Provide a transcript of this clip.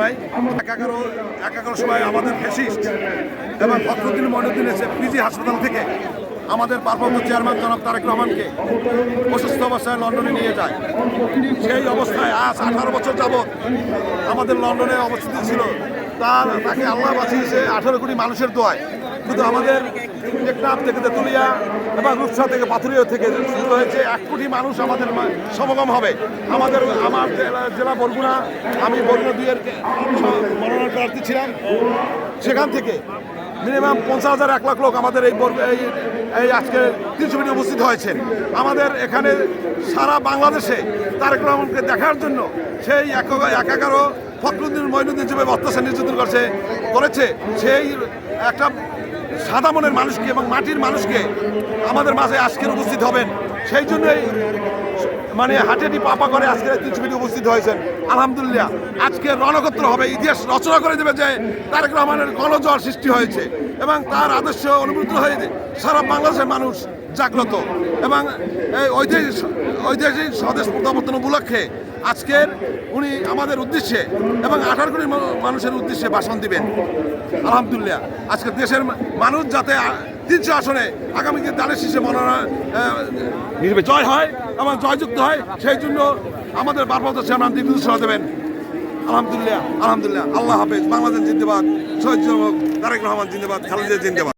জানাই। 11 সময় আমাদের ফ্যাসিস্ট এবং ফখরুদ্দিন মঈনুদ্দিন এসে পিজি হাসপাতাল থেকে আমাদের ভারপ্রাপ্ত চেয়ারম্যান জনাব তারেক রহমানকে অসুস্থ অবস্থায় লন্ডনে নিয়ে যায়। সেই অবস্থায় আজ 18 বছর যাবৎ আমাদের লন্ডনে অবস্থিত ছিল। তাকে আল্লাহ বাঁচিয়েছে 18 কোটি মানুষের দোয়ায়। কিন্তু আমাদের টেকনাফ থেকে তেতুলিয়া এবং রূপসা থেকে পাথুরিয়া থেকে শুরু হয়েছে 1 কোটি মানুষ আমাদের সমাগম হবে। আমার জেলা বরগুনা, আমি বরগুনা 2-এর মনোনয়ন প্রার্থী ছিলাম। সেখান থেকে মিনিমাম 50,000 1 লাখ লোক আমাদের এই আজকে 300 মিনিটে উপস্থিত হয়েছেন। আমাদের এখানে সারা বাংলাদেশে তারেক রহমানকে দেখার জন্য সেই 11 ফখরুদ্দিন মঈনুদ্দিন যেভাবে অত্যাচার নির্যাতন করেছে সেই একটা সাদা মনের মানুষকে এবং মাটির মানুষকে আমাদের মাঝে আজকের উপস্থিত হবেন। সেই জন্যই হাঁটেটি পাপা করে আজকে 300 মিনিটে উপস্থিত হয়েছেন। আলহামদুলিল্লাহ আজকে রণক্ষেত্র হবে, ইতিহাস রচনা করে দেবে যে তারেক রহমানের গণজোয়ার সৃষ্টি হয়েছে এবং তার আদর্শ অনুভূত হয়ে সারা বাংলাদেশের মানুষ জাগ্রত এবং এই ঐতিহাসিক স্বদেশ প্রত্যাবর্তন উপলক্ষে আজকের উনি আমাদের উদ্দেশ্যে এবং 18 কোটি মানুষের উদ্দেশ্যে ভাষণ দিবেন। আলহামদুলিল্লাহ আজকে দেশের মানুষ যাতে 300 আসনে আগামীতে দানের শীর্ষে মনোনয়ন জয় হয় এবং জয়যুক্ত হয়, সেই জন্য আমাদের ভারপ্রাপ্ত চেয়ারম্যান দিকনির্দেশনা দেবেন। আলহামদুলিল্লাহ আল্লাহ হাফেজ। বাংলাদেশ জিন্দাবাদ, শহীদ তারেক রহমান জিন্দাবাদ, খালেদা জিন্দাবাদ।